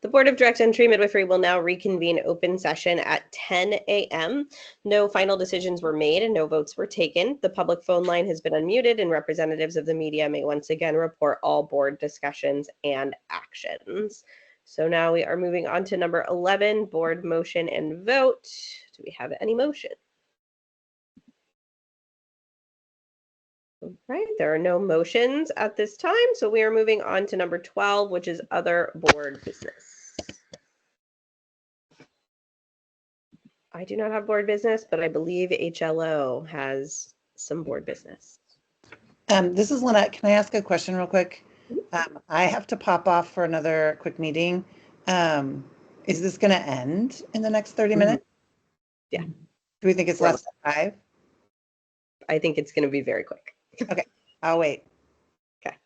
The Board of Direct Entry Midwifery will now reconvene open session at 10 a.m. No final decisions were made and no votes were taken. The public phone line has been unmuted and representatives of the media may once again report all board discussions and actions. So now we are moving on to number 11, board motion and vote. Do we have any motion? All right, there are no motions at this time, so we are moving on to number 12, which is other board business. I do not have board business, but I believe HLO has some board business. This is Lynette. Can I ask a question real quick? I have to pop off for another quick meeting. Is this going to end in the next 30 minutes? Yeah. Do we think it's less than 5? I think it's going to be very quick. Okay, I'll wait. Okay.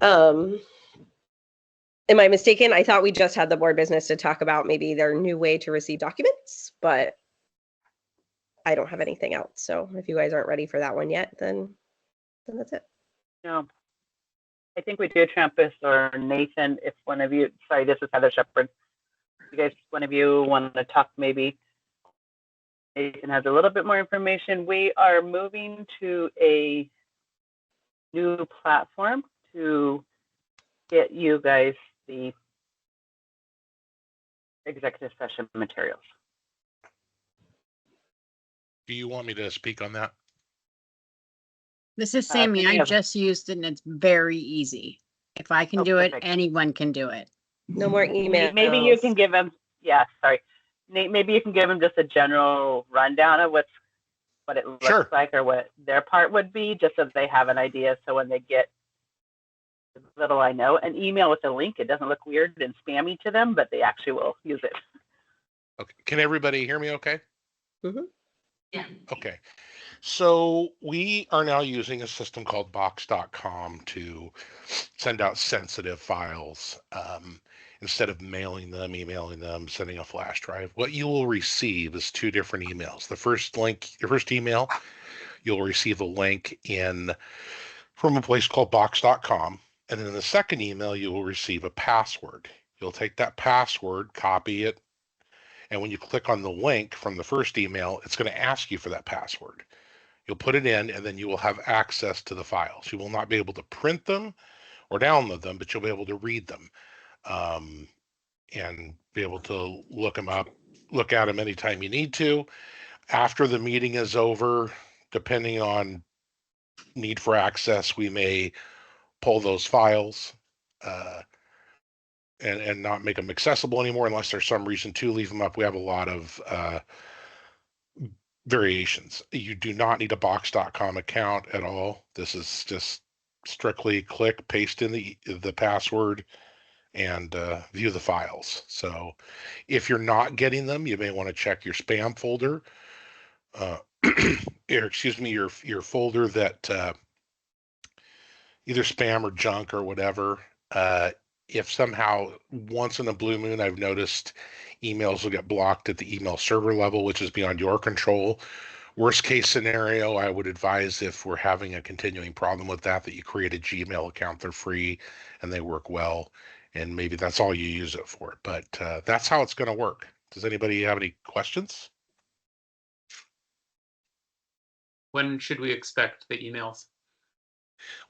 Am I mistaken? I thought we just had the board business to talk about maybe their new way to receive documents, but I don't have anything else. So if you guys aren't ready for that one yet, then that's it. No. I think we do, Trampus or Nathan, if one of you, sorry, this is Heather Shepard. You guys, one of you want to talk, maybe Nathan has a little bit more information. We are moving to a new platform to get you guys the executive session materials. Do you want me to speak on that? This is Sammy. I just used it and it's very easy. If I can do it, anyone can do it. No more email. Maybe you can give them, yeah, sorry. Nate, maybe you can give them just a general rundown of what it looks like or what their part would be, just so they have an idea. So when they get little I know, an email with a link, it doesn't look weird and spammy to them, but they actually will use it. Okay. Can everybody hear me okay? Mm-hmm. Yeah. Okay. So we are now using a system called box.com to send out sensitive files. Instead of mailing them, emailing them, sending a flash drive, what you will receive is 2 different emails. The first email, you'll receive a link from a place called box.com. And then the second email, you will receive a password. You'll take that password, copy it, and when you click on the link from the first email, it's going to ask you for that password. You'll put it in, and then you will have access to the files. You will not be able to print them or download them, but you'll be able to read them and be able to look them up, look at them anytime you need to. After the meeting is over, depending on need for access, we may pull those files and not make them accessible anymore unless there's some reason to leave them up. We have a lot of variations. You do not need a box.com account at all. This is just strictly click, paste in the password, and view the files. So if you're not getting them, you may want to check your spam folder, or excuse me, your folder that either spam or junk or whatever. If somehow once in a blue moon, I've noticed emails will get blocked at the email server level, which is beyond your control. Worst case scenario, I would advise, if we're having a continuing problem with that you create a Gmail account. They're free and they work well. And maybe that's all you use it for. But that's how it's going to work. Does anybody have any questions? When should we expect the emails?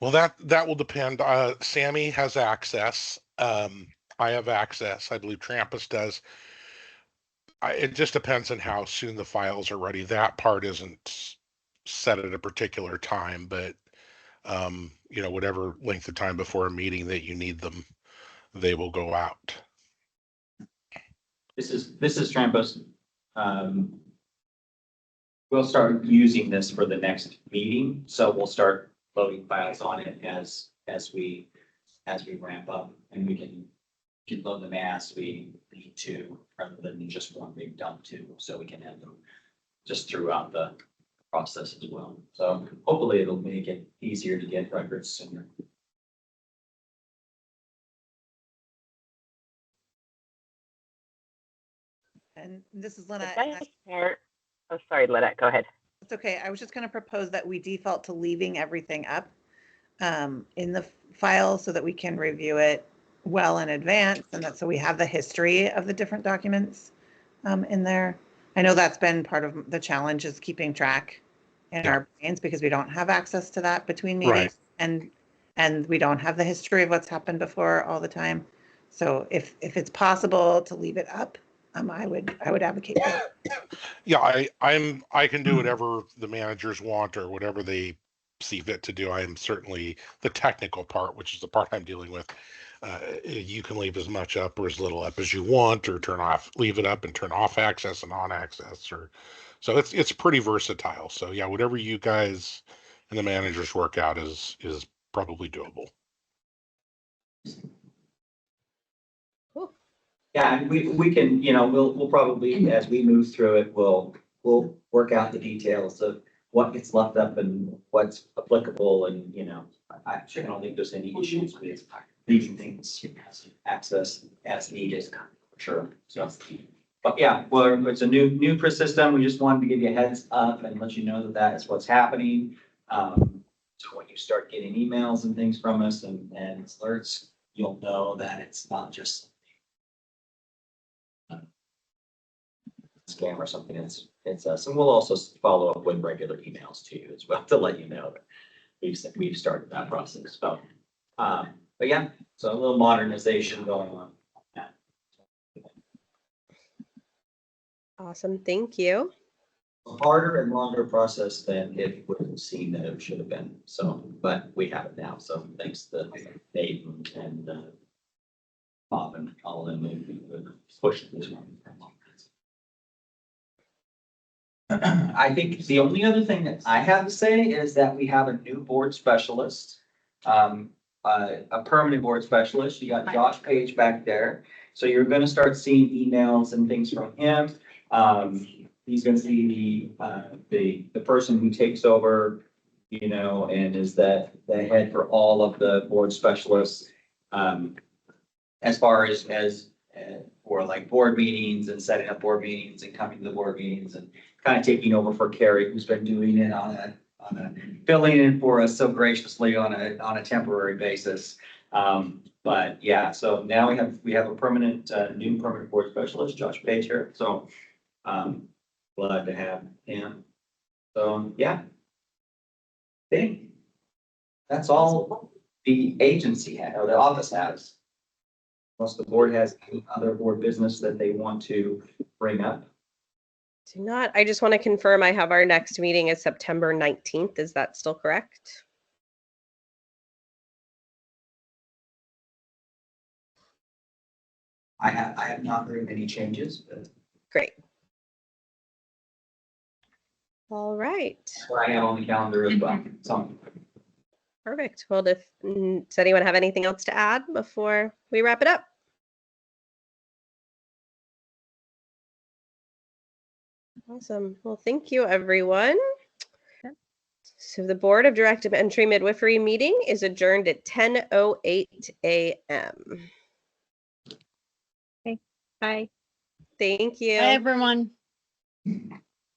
Well, that will depend. Sammy has access. I have access. I believe Trampus does. It just depends on how soon the files are ready. That part isn't set at a particular time, but whatever length of time before a meeting that you need them, they will go out. This is Trampus. We'll start using this for the next meeting, so we'll start loading files on it as we ramp up, and we can load them as we need to, rather than just one big dump too. So we can have them just throughout the process as well. So hopefully it'll make it easier to get records sooner. And this is Lynette. Oh, sorry, Lynette, go ahead. It's okay. I was just going to propose that we default to leaving everything up in the file so that we can review it well in advance, and that so we have the history of the different documents in there. I know that's been part of the challenge, is keeping track in Yeah. our brains, because we don't have access to that between meetings, and we don't have the history of what's happened before all the time. So if it's possible to leave it up, I would advocate for it. Yeah, I can do whatever the managers want or whatever they see fit to do. I am certainly the technical part, which is the part I'm dealing with. You can leave as much up or as little up as you want, or leave it up and turn off access and on access, or so it's pretty versatile. So yeah, whatever you guys and the managers work out is probably doable. Yeah, and we can, we'll probably, as we move through it, we'll work out the details of what gets left up and what's applicable, and, I don't think there's any issues with leaving things access as needed, for sure, so. But yeah, well, it's a new system. We just wanted to give you a heads up and let you know that is what's happening. So when you start getting emails and things from us and alerts, you'll know that it's not just scam or something. It's us, and we'll also follow up with regular emails to you as well to let you know that we've started that process. So, but yeah, so a little modernization going on. Awesome, thank you. A harder and longer process than it would have seemed that it should have been. So, but we have it now. So thanks to Dave and Bob and all of them who pushed this one. I think the only other thing that I have to say is that we have a new board specialist, a permanent board specialist. You got Josh Page back there. So you're going to start seeing emails and things from him. He's going to be the person who takes over, and is the head for all of the board specialists, as far as for like board meetings and setting up board meetings and coming to the board meetings and kind of taking over for Carrie, who's been doing it on a filling in for us so graciously on a temporary basis. But yeah, so now we have a new permanent board specialist, Josh Page here. So glad to have him. So yeah, I think that's all the agency had, or the office has. Unless the board has any other board business that they want to bring up. Do not, I just want to confirm I have our next meeting is September 19th. Is that still correct? I have not heard any changes, but Great. All right. that's what I have on the calendar as well. So Perfect. Well, does anyone have anything else to add before we wrap it up? Awesome. Well, thank you, everyone. So the Board of Direct Entry Midwifery meeting is adjourned at 10:08 a.m. Okay, bye. Thank you. Bye, everyone.